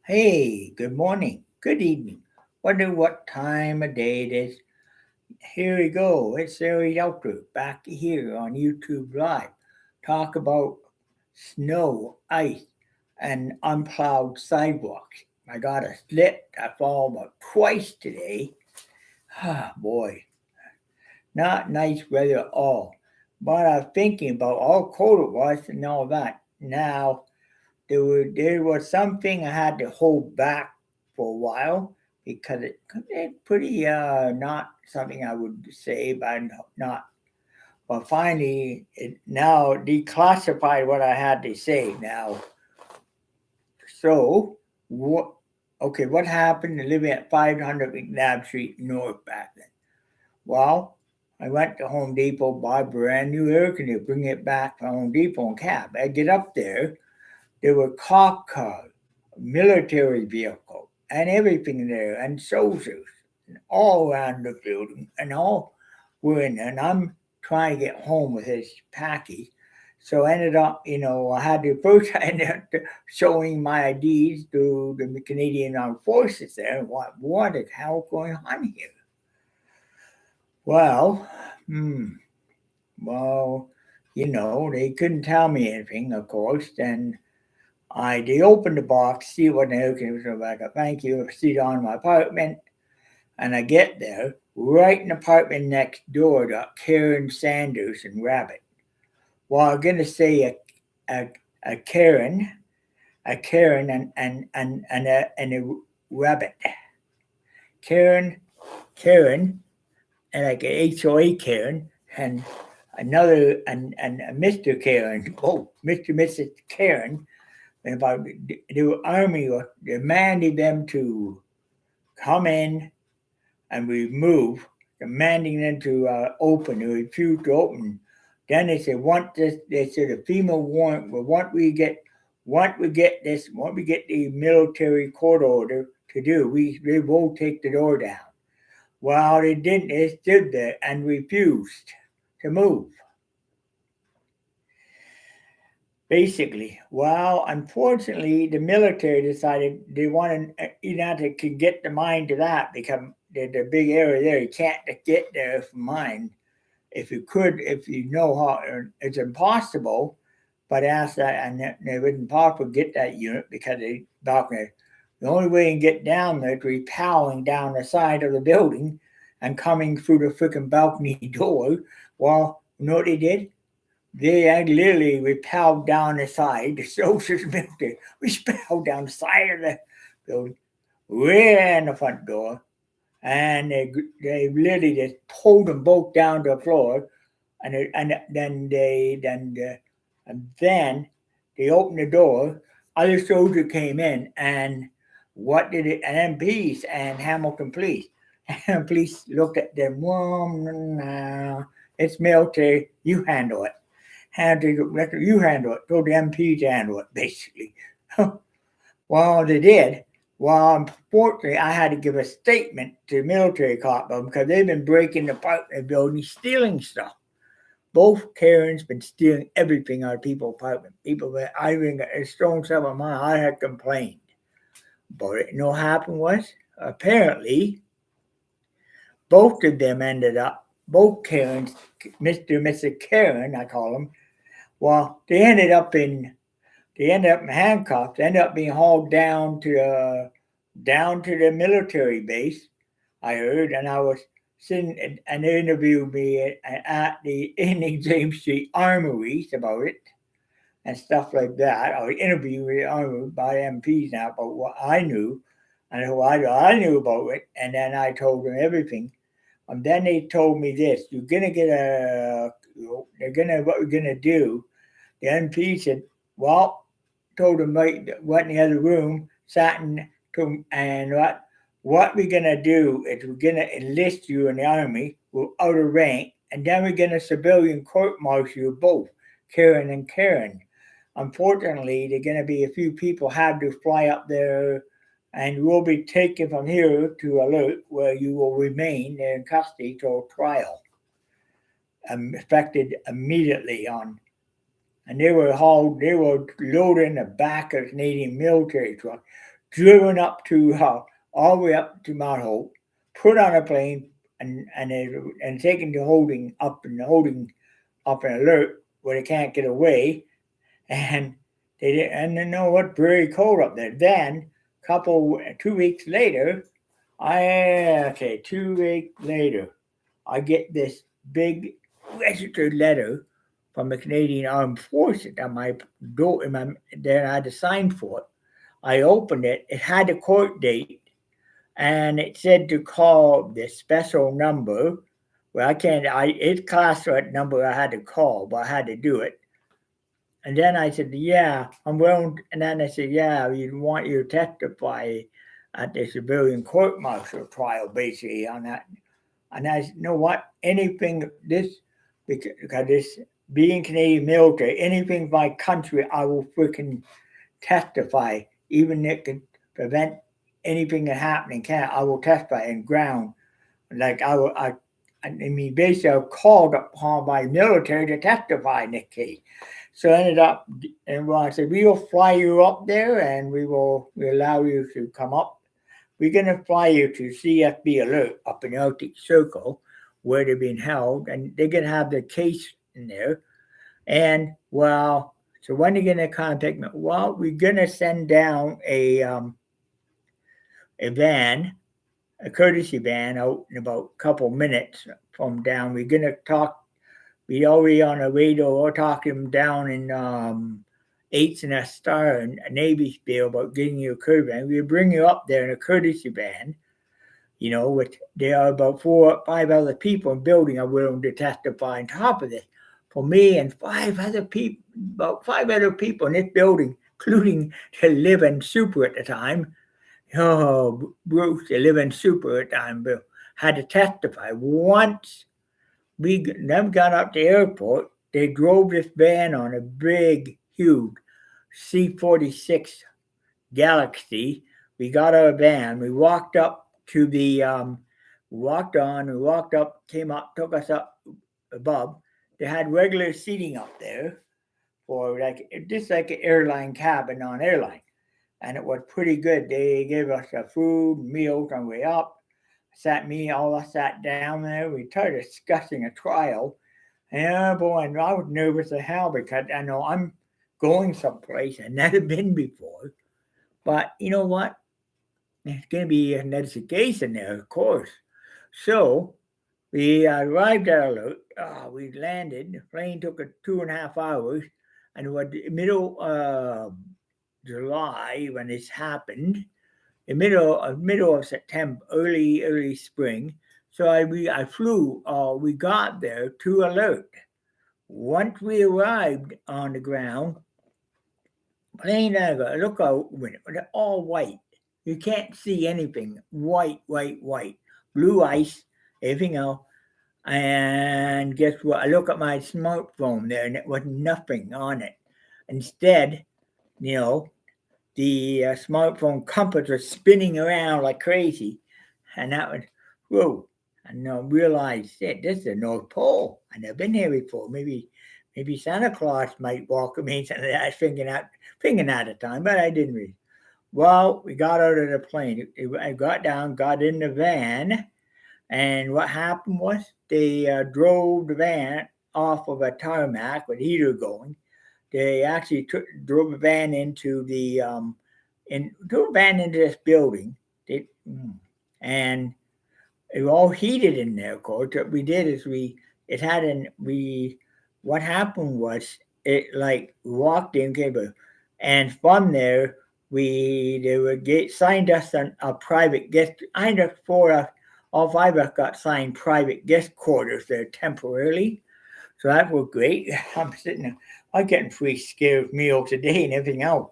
Hey, good morning, good evening. Wonder what time of day it is. Here we go. It's Larry Outdoor back here on YouTube Live. Talk about snow, ice, and unplowed sidewalks. I got a slip. I fall about twice today. Ah, boy, not nice weather at all. But I was thinking about how cold it was and all that. Now, there was something I had to hold back for a while because it pretty not something I would say, but not. But finally, it now declassified what I had to say. Now, so what? Okay, what happened to living at 500 McNabb Street North back then? Well, I went to Home Depot, buy brand new air conditioner, bring it back from Home Depot in cab. I get up there were cop cars, military vehicle, and everything there, and soldiers, and all around the building, and all were in there. And I'm trying to get home with this package. So I ended up, I had to first I ended up showing my IDs to the Canadian Armed Forces there. And what the hell going on here? Well, hmm, well, they couldn't tell me anything, of course. Then they opened the box, see what the okay was like. Thank you. I sit on my apartment, and I get there right in the apartment next door to Karen Sanders and Rabbit. Well, I'm gonna say a, a Karen, a Karen and a Rabbit. Karen, Karen, and like a HOA Karen, and another and a Mr. Karen. Oh, Mr. Mrs. Karen. And about the army demanded them to come in and remove, demanding them to open. They refused to open. Then they said, "Want this?" They said, "The FEMA warrant. Well, once we get the military court order to do, we will take the door down." Well, they didn't. They stood there and refused to move. Basically, well, unfortunately, the military decided they wanted to could get the mine to that because the big area there. You can't get there from mine. If you could, if you know how, it's impossible. But ask that, and it wasn't possible to get that unit because the only way you can get down there is repelling down the side of the building and coming through the freaking balcony door. Well, you know what they did? They had literally repelled down the side. The soldiers military repelled down the side of the building, ran the front door, and they literally just pulled them both down to the floor, and then they opened the door. Other soldiers came in, and what did it? And MPs and Hamilton police. And police looked at them. Well, nah, it's military. You handle it. You handle it. Told the MP to handle it, basically. Well, they did. Well, unfortunately, I had to give a statement to the military cop because they've been breaking the apartment building, stealing stuff. Both Karens been stealing everything out of people's apartment. People that I even got stolen stuff of mine. I had complained about it. You know what happened was apparently both of them ended up. Both Karens, Mr. and Mrs. Karen, I call them. Well, they ended up in handcuffs. They ended up being hauled down to the military base. I heard, and I was sitting, and they interviewed me at the Indian James Street Armories about it and stuff like that. I was interviewed with the armory by MPs now about what I knew and what I knew about it, and then I told them everything. And then they told me this: "You're gonna get a, they're gonna what we're gonna do." The MP said, "Well," told him right, went in the other room, sat and what we're gonna do is we're gonna enlist you in the army, we're out of rank, and then we're gonna civilian court martial you both, Karen and Karen. Unfortunately, there're gonna be a few people have to fly up there, and you will be taken from here to Alert, where you will remain in custody till trial, effected immediately on. And they were loaded in the back of a Canadian military truck. driven up to all the way up to Mount Hope, put on a plane, and taken to holding up an alert where they can't get away, and they didn't. And you know what? Very cold up there. Then, 2 weeks later, 2 weeks later, I get this big registered letter from the Canadian Armed Forces on my door. Then I had to sign for it. I opened it. It had a court date, and it said to call this special number. Well, I can't. It's classified number I had to call, but I had to do it. And then I said, "Yeah, I'm willing." And then I said, "Yeah, we want you to testify at the civilian court-martial trial, basically on that." And I said, "You know what? Anything because this being Canadian military, anything my country, I will freaking testify, even if it could prevent anything that happening. Can I will testify in ground, like I will. I mean, basically, I was called upon by military to testify in this case. So I ended up, and I said, we will fly you up there, and we allow you to come up. We're going to fly you to CFB Alert up in Arctic Circle, where they're being held, and they're going to have the case in there. And well, so when are you going to contact me? Well, we're going to send down a van, a courtesy van, out in about a couple minutes from down. We're going to talk. We already on the radio. We're talking down in Eights and a Star and Navy Spiel about getting you a courtesy van. We'll bring you up there in a courtesy van. You know, with there are about 4 or 5 other people in the building are willing to testify on top of this. For me and 5 other people, about 5 other people in this building, including the living super at the time. Oh, Bruce, the living super at the time, Bill, had to testify. Once them got up to the airport, they drove this van on a big, huge C-46 Galaxy. We got our van. We walked up to the, we walked up, came up, took us up above. They had regular seating up there for just like an airline cabin on airline. And it was pretty good. They gave us food, meals on the way up. All of us sat down there. We started discussing a trial. And boy, and I was nervous as hell because I know I'm going someplace I've never been before. But you know what? There's going to be an investigation there, of course. So we arrived at Alert. We landed. The plane took 2.5 hours. And it was the middle of July when this happened. The middle of September, early spring. So I flew. We got there to Alert. Once we arrived on the ground, plane look out window. They're all white. You can't see anything. White, white, white. Blue ice, everything else. And guess what? I look at my smartphone there, and it was nothing on it. Instead, you know, the smartphone compass was spinning around like crazy, and that was whoa. And I realized that this is the North Pole. I've never been here before. Maybe Santa Claus might welcome me. Something I was thinking at the time, but I didn't really. Well, we got out of the plane. I got down, got in the van, and what happened was they drove the van off of a tarmac with heater going. They actually drove a van into this building. And it was all heated in there. Of course, what we did is what happened was it like walked in, and from there they would signed us a private guest. I know all 5 of us got signed private guest quarters there temporarily. So that was great. I'm sitting there. I'm getting free scared meals a day and everything else.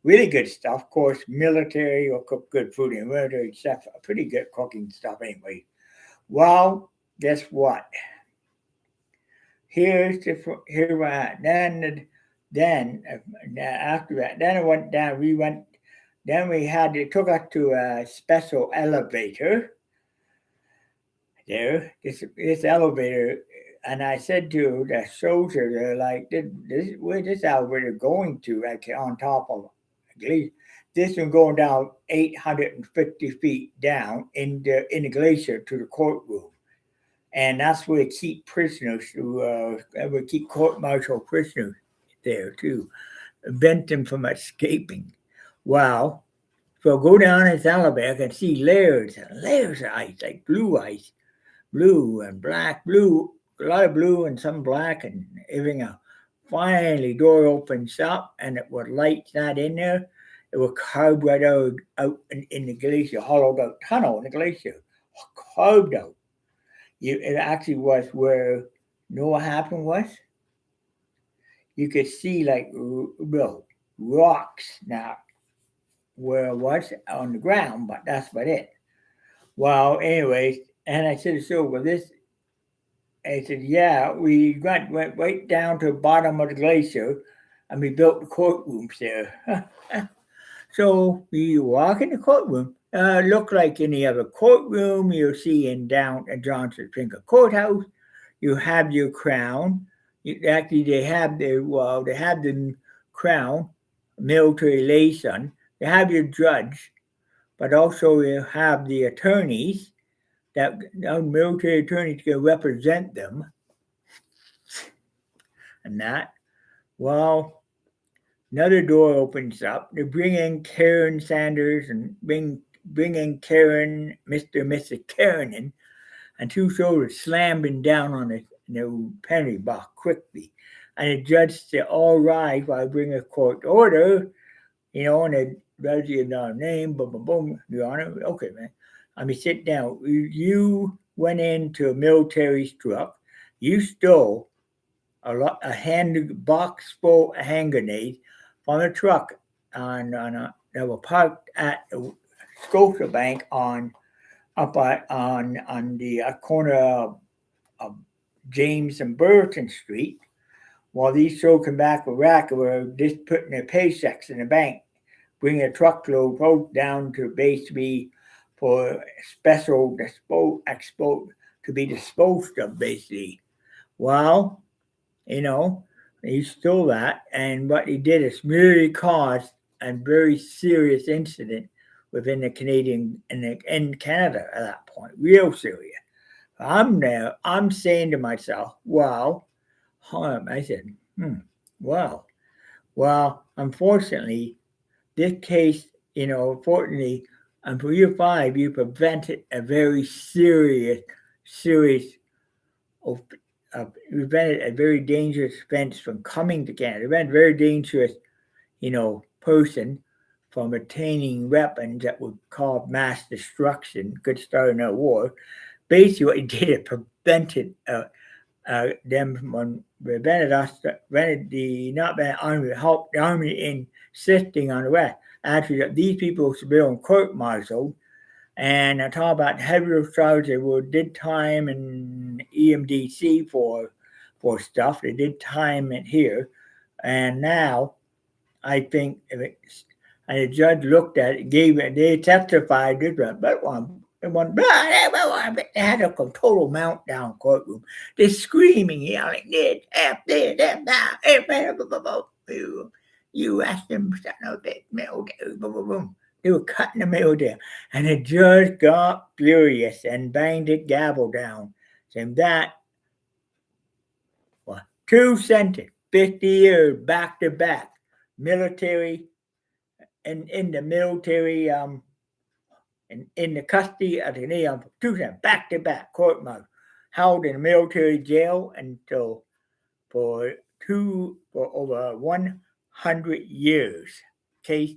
Really good stuff. Of course, military will cook good food in military stuff. Pretty good cooking stuff anyway. Well, guess what? Here we're at. Then after that, then I went down. Then they took us to a special elevator. There, this elevator. And I said to the soldier, they're like, where's this elevator going to? Like on top of glacier. This one going down 850 feet down in the glacier to the courtroom, and that's where they keep prisoners. We keep court-martial prisoners there too, prevent them from escaping. Wow. So go down this elevator and see layers and layers of ice, like blue ice, blue and black, blue, a lot of blue and some black and everything else. Finally, door opens up and it would light that in there. It would carve right out in the glacier, hollowed out tunnel in the glacier, carved out. It actually was where Noah happened was. You could see like rocks now where it was on the ground, but that's about it. Well, anyways, and I said, so well, this, I said, yeah, we went right down to the bottom of the glacier and we built the courtrooms there. So we walk in the courtroom. Look like any other courtroom you'll see in down at Johnson Finger Courthouse. You have your crown. Actually, they have the crown, military liaison. They have your judge, but also you have the attorneys that military attorneys can represent them, and that. Well, another door opens up. They bring in Karen Sanders and bring in Karen, Mr. and Mrs. Karen in, and two soldiers slamming down on the penalty box quickly. And the judge said, all right, while I bring a court order, and the judge your name, boom, boom, boom, Your Honor. Okay, man. Let me sit down. You went into a military truck. You stole a box full of hand grenades from a truck that were parked at Scotiabank on the corner of James and Burton Street. While these soldiers come back with rack, were just putting their paychecks in the bank, bringing a truckload down to base B for special to be disposed of, basically. Well, he stole that, and what he did is really caused a very serious incident within the Canadian in Canada at that point, real serious. I'm there. I'm saying to myself, "Wow." I said, "Wow." Well, unfortunately, this case, fortunately, and for year 5, you prevented a very serious, prevented a very dangerous offense from coming to Canada. Prevented a very dangerous, person from attaining weapons that would cause mass destruction, could start another war. Basically, what he did, it prevented them from prevented the army, helped the army in insisting on the West. Actually, that these people should be on court-martialed, and I talk about heavier charges. They did time in EMDC for stuff. They did time it here, and now I think and the judge looked at it, they testified different, but they had a total meltdown courtroom. They're screaming, yelling, this, F this, F that, you asked them they were cutting the mail down. And the judge got furious and banged the gavel down, saying that 2 sentences, 50 years back to back, military and in the military in the custody of the Canadian 2 sentences, back to back court martial, held in a military jail until for over 100 years. Case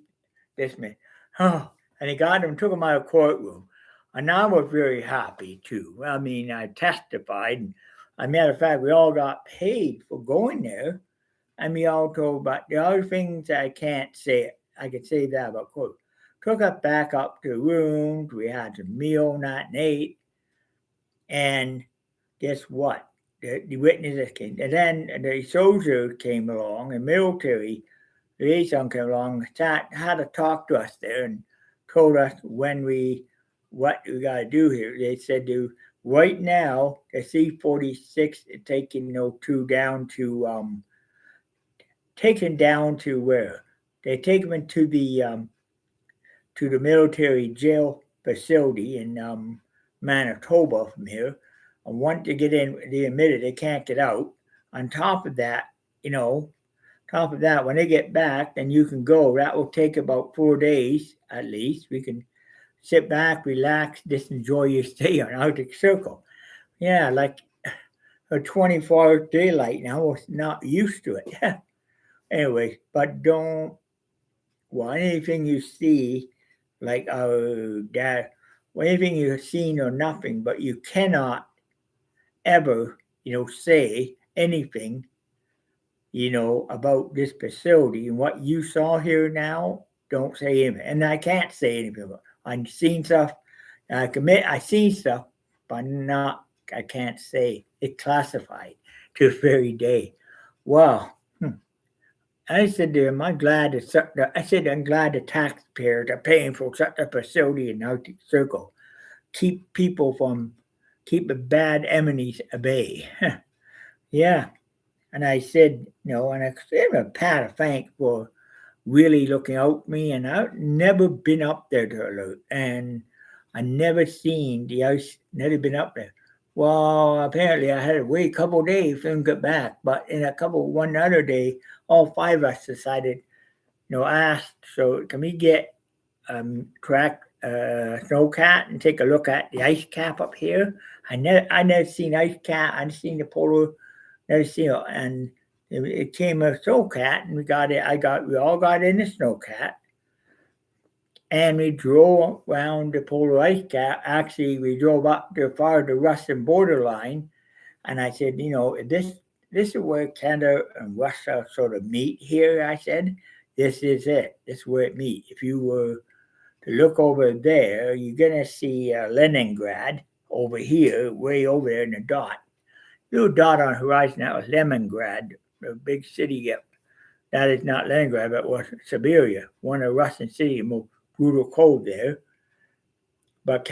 dismissed. Oh, and he got him, took him out of the courtroom. And I was very happy too. I mean, I testified. And as a matter of fact, we all got paid for going there. And we all told about the other things I can't say. I could say that about court. Took us back up to the rooms. We had some meal that night. And guess what? The witnesses came. And then the soldier came along, the military liaison came along, had to talk to us there and told us what we got to do here. They said, right now, the C-46 is taking taken down to where? they take them to the military jail facility in Manitoba from here. And once they get in, they admitted they can't get out. On top of that, you know, top of that, when they get back, then you can go. That will take about 4 days at least. We can sit back, relax, just enjoy your stay on Arctic Circle. Yeah, like a 24-hour daylight now. I was not used to it. Anyways, but don't, well, anything you see, like that, well, anything you've seen or nothing, but you cannot ever, say anything, about this facility and what you saw here now. Don't say anything. And I can't say anything about it. I've seen stuff. I commit, I seen stuff, but not, I can't say it classified to this very day. Well, I said to him, I'm glad the taxpayers are paying for such a facility in Arctic Circle. Keep the bad enemies at bay. Yeah. And I said, and I gave him a pat of thanks for really looking out for me. And I've never been up there to alert. And I never seen the ice, never been up there. Well, apparently I had to wait a couple of days for him to get back. But in one other day, all five of us decided, asked, so can we get track snowcat and take a look at the ice cap up here? I never seen ice cap. I seen the polar, never seen it, and it came a snowcat, and we got it. We all got in the snowcat, and we drove around the polar ice cap. Actually, we drove up to far the Russian borderline, and I said, this is where Canada and Russia sort of meet here. I said, this is it. This is where it meet. If you were to look over there, you're gonna see Leningrad over here, way over there in the dot. Little dot on the horizon, that was Leningrad, the big city. That is not Leningrad, but was Siberia, one of the Russian cities, more brutal cold there. But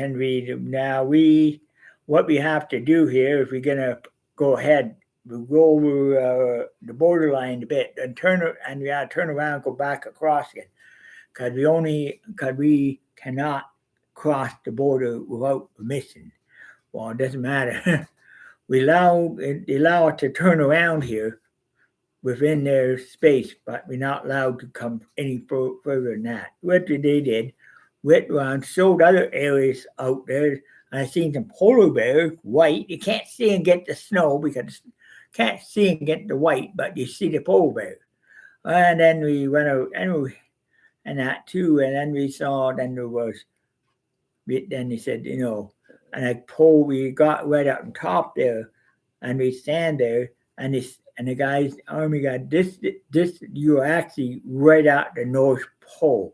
what we have to do here, if we're gonna go ahead, we'll go over the borderline a bit and we gotta turn around and go back across again. Because we cannot cross the border without permission. Well, it doesn't matter. They allow us to turn around here within their space, but we're not allowed to come any further than that. What they did, went around, showed other areas out there. I seen some polar bears, white. You can't see and get the snow because you can't see and get the white, but you see the polar bears. And then we went out and that too. And then we saw, then he said, and we got right up on top there, and we stand there, and the army guy, this, you're actually right at the North Pole,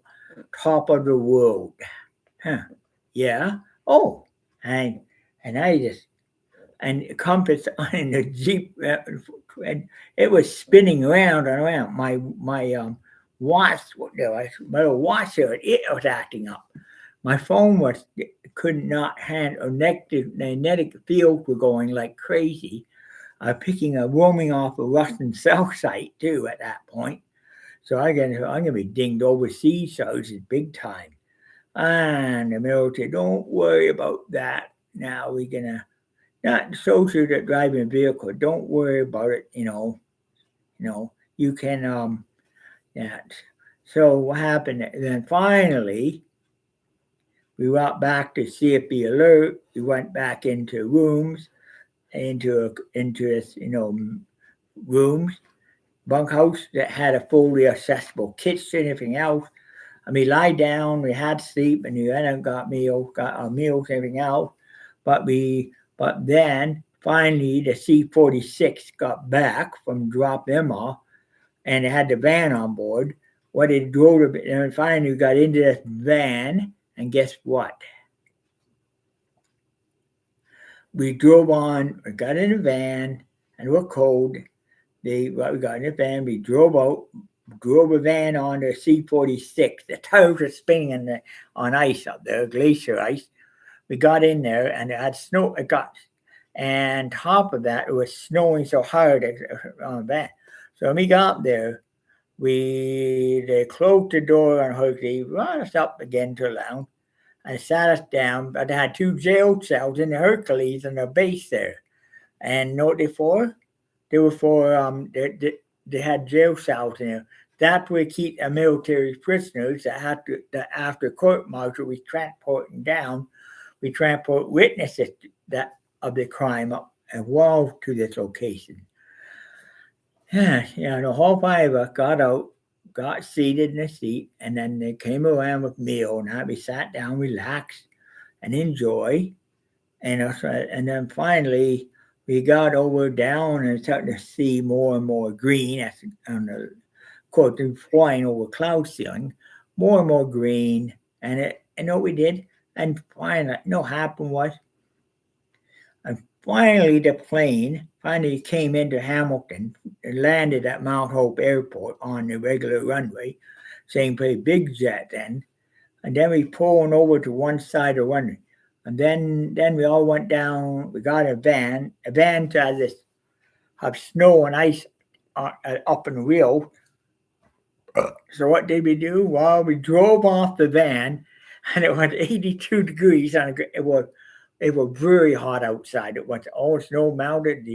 top of the world. Huh. Yeah. Oh, and the compass in the Jeep, and it was spinning around and around. My watch, my little watch there, it was acting up. My phone could not handle, the magnetic fields were going like crazy. Roaming off a Russian cell site too at that point. So I'm gonna be dinged overseas charges big time. And the military, don't worry about that. Now we're gonna not soldiers that driving a vehicle. Don't worry about it. You can that. So what happened? Then finally, we went back to CFB alert. We went back into rooms, into this, rooms, bunkhouse that had a fully accessible kitchen, everything else. And we lie down, we had sleep, and we then got our meals, everything else. But then finally the C-46 got back from drop them off, and they had the van on board. What they drove, and finally we got into this van, and guess what? We got in the van, and we're cold. We got in the van, we drove a van on the C-46. The tires were spinning on ice up there, glacier ice. We got in there, and it had snow. And top of that, it was snowing so hard on the van. So when we got there, they closed the door on Hercules, brought us up again to the lounge, and sat us down. But they had 2 jail cells in the Hercules and a base there. And know what they for? They were for they had jail cells in there. That's where keep military prisoners that after court martial we transport them down. We transport witnesses that of the crime up and wall to this location. Yeah, the whole 5 of us got out, got seated in the seat, and then they came around with meal, and we sat down, relaxed, and enjoy. And then finally we got over down and started to see more and more green. That's on the quote, flying over cloud ceiling, more and more green. And what we did, and finally, happened was, and finally the plane finally came into Hamilton and landed at Mount Hope Airport on the regular runway, same place, big jet then. And then we pulled over to one side of the runway. And then we all went down. We got a van. A van to this have snow and ice up in the wheel. So what did we do? Well, we drove off the van, and it was 82 degrees, and it was very hot outside. It was all snow melted.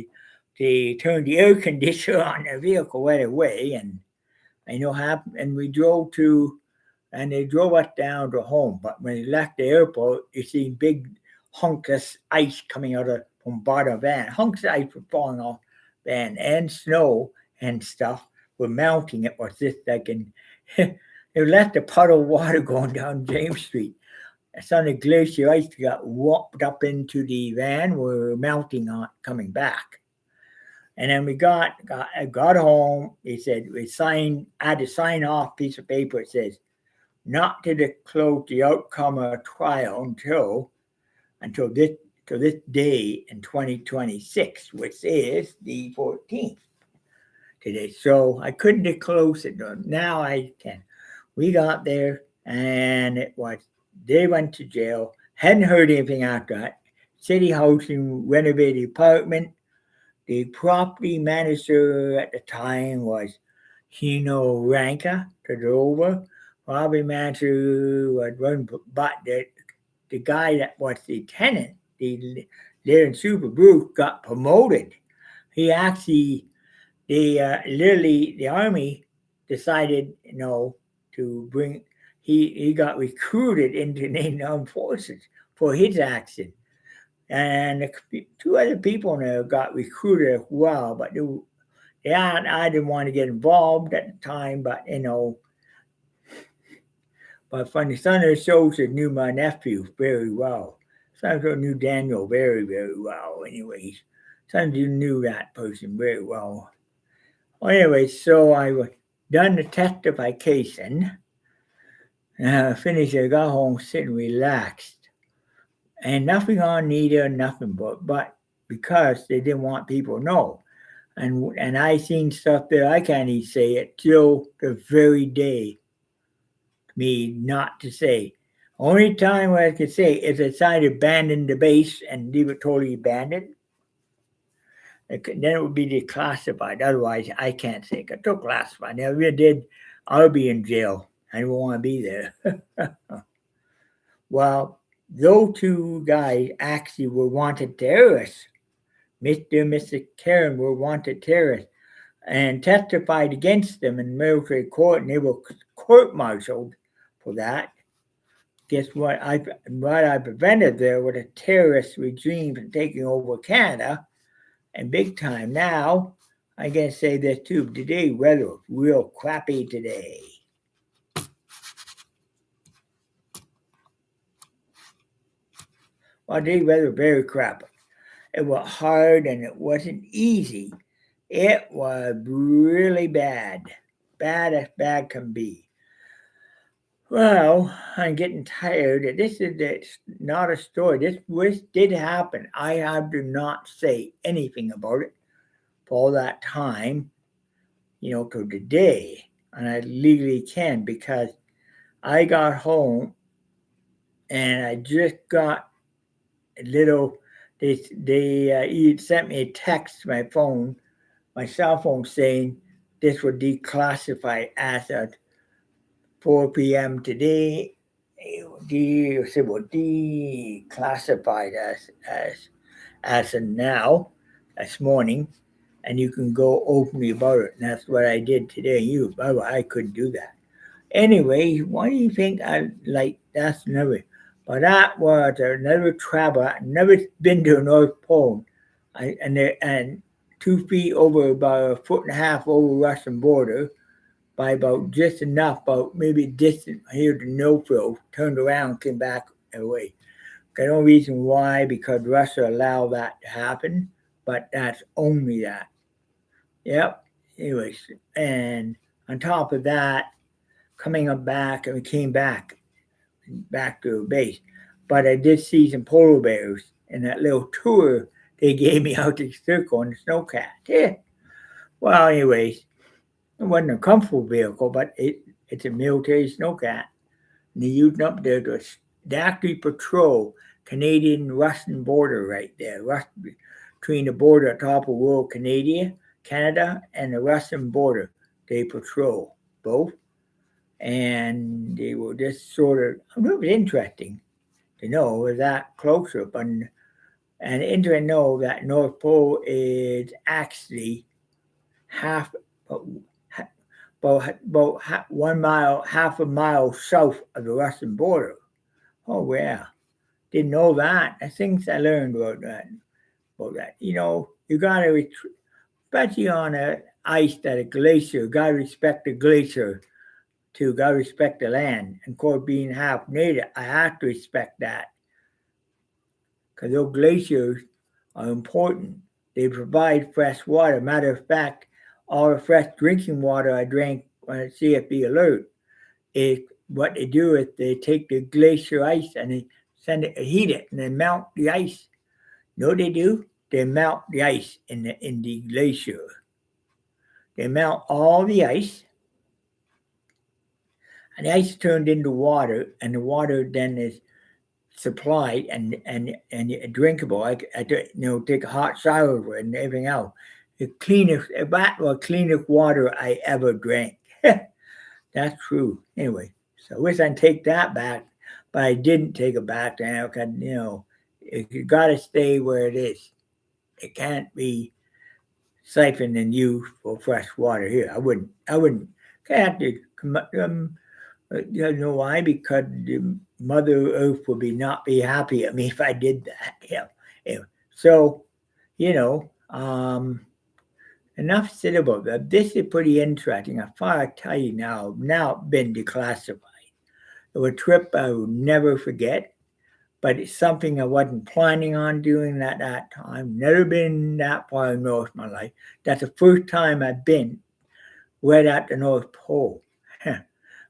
They turned the air conditioner on the vehicle right away, and happened. And we drove to. And they drove us down to home. But when we left the airport, you see big hunks of ice coming out from bottom of the van. Hunks of ice were falling off the van, and snow and stuff were melting. It was just like they left a puddle of water going down James Street. Some of the glacier ice got whopped up into the van. We were melting on coming back. And then we got home. He said I had to sign off a piece of paper. It says, not to disclose the outcome of a trial until this day in 2026, which is the 14th today. So I couldn't disclose it. Now I can. We got there, and they went to jail. Hadn't heard anything after that. City housing renovated apartment. The property manager at the time was Hino Ranka, took over. Property manager was run, but the guy that was the tenant, the Darren Super Bruce, got promoted. He actually, literally, the army decided, to bring. He got recruited into the armed forces for his action, and 2 other people there got recruited as well. But I didn't want to get involved at the time, but But from the son of the soldier knew my nephew very well. Son knew Daniel very, very well. Anyways, son knew that person very well. Well, anyway, so I was done the testification. Finished. I got home, sitting relaxed, and nothing on Nita, nothing but because they didn't want people to know. And I seen stuff there I can't even say it till the very day. Me not to say. Only time I could say is if I abandon the base and leave it totally abandoned. Then it would be declassified. Otherwise, I can't say it. It's classified. Now, if it did, I'll be in jail. I don't want to be there. Well, those 2 guys actually were wanted terrorists. Mr. and Mrs. Karen were wanted terrorists and testified against them in military court, and they were court-martialed for that. Guess what? I prevented there with a terrorist regime from taking over Canada, and big time. Now, I can say this too. Today, weather was real crappy today. Well, today weather very crappy. It was hard and it wasn't easy. It was really bad. Bad as bad can be. Well, I'm getting tired. This is not a story. This did happen. I have to not say anything about it for all that time, to today. And I legally can because I got home and I just got a little. They sent me a text to my phone, my cell phone, saying this was declassified as at 4 p.m. today. It was declassified as of now, this morning, and you can go openly about it. And that's what I did today. I couldn't do that. Anyway, why do you think I like that's never? But that was another travel. I never been to the North Pole, and 2 feet over about a foot and a half over Russian border by about just enough, about maybe distant here to no fill. Turned around, came back away. Got no reason why, because Russia allowed that to happen, but that's only that. Yep. Anyways, and on top of that, coming up back, and we came back to the base. But I did see some polar bears in that little tour they gave me out the circle on the snowcat. Yeah. Well, anyways, it wasn't a comfortable vehicle, but it's a military snowcat. And they used up there to actually patrol Canadian-Russian border right there, between the border at top of World Canada, and the Russian border. They patrol both, and they were just sort of. It was interesting to know it was that closer, but and interesting to know that North Pole is actually half, about 1 mile, half a mile south of the Russian border. Oh yeah, didn't know that. The things I learned about that. You gotta, especially on a ice that a glacier, gotta respect the glacier too. Gotta respect the land. And of course, being half native, I have to respect that because those glaciers are important. They provide fresh water. Matter of fact, all the fresh drinking water I drank on a CFB alert is what they do is they take the glacier ice and they heat it, and they melt the ice. You know what they do? They melt the ice in the glacier. They melt all the ice, and the ice turned into water, and the water then is supplied and drinkable. I take a hot shower with it and everything else. That was cleanest water I ever drank. That's true. Anyway, so I wish I'd take that back, but I didn't take it back now because, you got to stay where it is. It can't be siphoned and used for fresh water here. I wouldn't have to you know why? Because the Mother Earth would not be happy at me if I did that. Yeah. So, you know, enough said about that. This is pretty interesting. I thought I'd tell you now. Now it's been declassified. It was a trip I will never forget, but it's something I wasn't planning on doing at that time. Never been that far north in my life. That's the first time I've been right at the North Pole.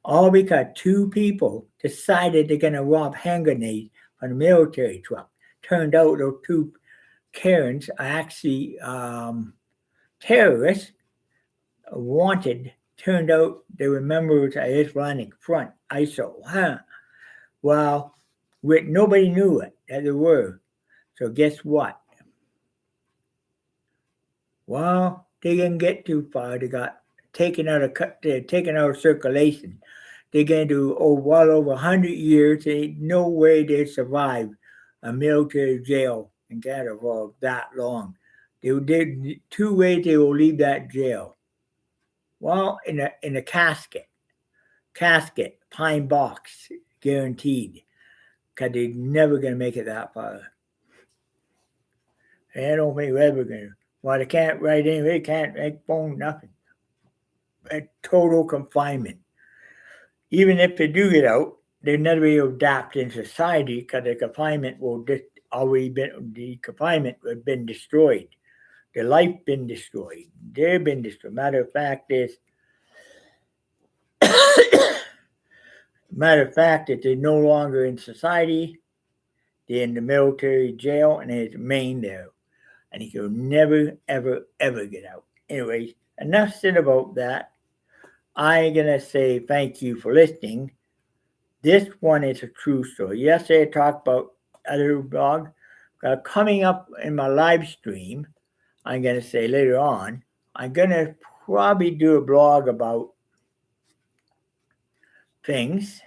All because two people decided they're going to rob hand grenades from a military truck. Turned out those two Karens are actually terrorists wanted. Turned out they were members of the Islamic Front, ISO. Well, nobody knew it, that they were. So guess what? Well, they didn't get too far. They got taken out of circulation. They're going to do well over 100 years. There ain't no way they survive a military jail in Canada for that long. They did 2 ways they will leave that jail. Well, in a casket, pine box, guaranteed, because they're never going to make it that far. And I don't think they're ever going to. Well, they can't write anything. They can't make phone, nothing. Total confinement. Even if they do get out, they'll never be able to adapt in society because the confinement have been destroyed. Their life been destroyed. They've been destroyed. Matter of fact, that they're no longer in society. They're in the military jail and they remain there. And he will never, ever, ever get out. Anyways, enough said about that. I'm going to say thank you for listening. This one is a true story. Yesterday I talked about other blog. Coming up in my live stream, I'm going to say later on, I'm going to probably do a blog about things.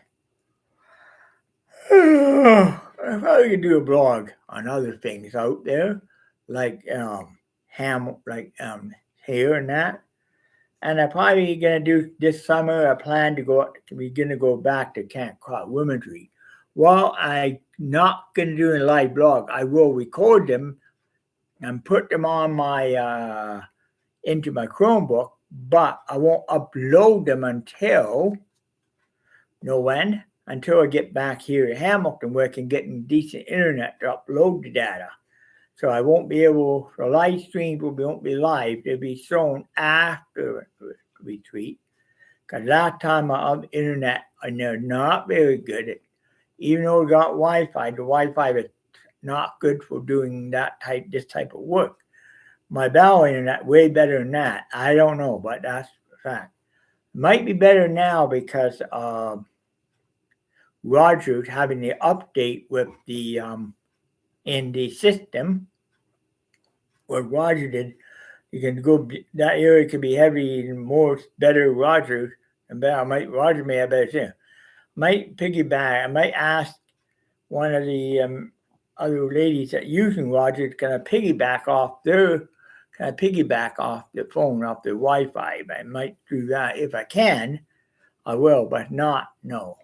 I probably could do a blog on other things out there, like hair and that. And I'm probably gonna do this summer. I plan to go back to Camp Crop Women's. While I'm not gonna do a live blog, I will record them and put them on my into my Chromebook, but I won't upload them until when? Until I get back here to Hamilton where I can get decent internet to upload the data. So I won't be able, the live streams won't be live. They'll be shown after the retreat. Because last time my internet, and they're not very good. Even though we got Wi-Fi, the Wi-Fi is not good for doing this type of work. My Bell internet way better than that. I don't know, but that's a fact. Might be better now because Roger's having the update with the in the system. What Roger did, you can go that area could be heavy and more better Roger and better. Roger may have better too. Might piggyback. I might ask one of the other ladies that using Roger to kind of piggyback off the phone off the Wi-Fi. I might do that if I can. I will, but not no.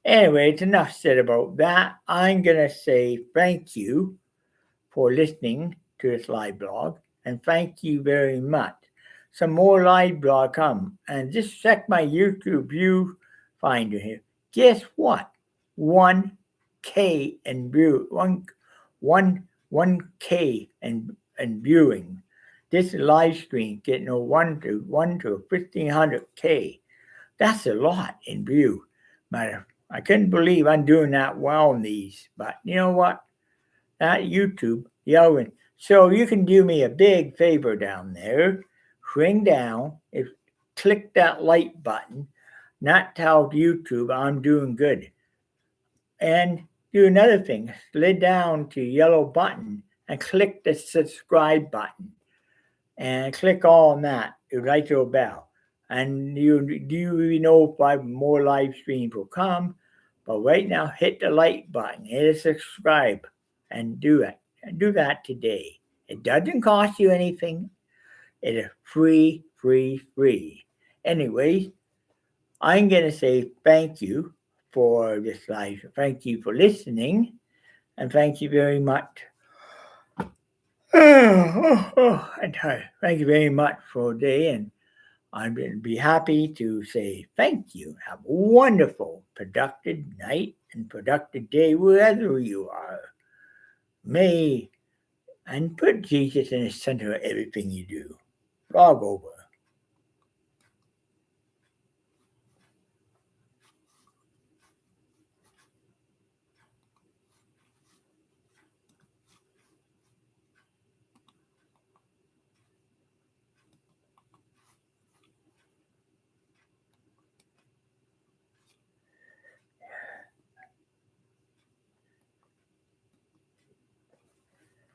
Anyway, it's enough said about that. I'm gonna say thank you for listening to this live blog, and thank you very much. Some more live blog come, and just check my YouTube view finder here. Guess what? 1K and view 1K and viewing. This live stream getting a 1 to 1500K. That's a lot in view. Matter. I couldn't believe I'm doing that well in these, but you know what? That YouTube, yelling. So you can do me a big favor down there. Swing down, click that like button, not tell YouTube I'm doing good. And do another thing, slid down to yellow button and click the subscribe button. And click on that, the right little bell. And you know if more live streams will come. But right now, hit the like button, hit a subscribe, and do it. And do that today. It doesn't cost you anything. It is free. Anyways, I'm going to say thank you for this live. Thank you for listening. And thank you very much. I'm tired. Thank you very much for today. And I'm going to be happy to say thank you. Have a wonderful, productive night and productive day wherever you are. And put Jesus in the center of everything you do. Log over.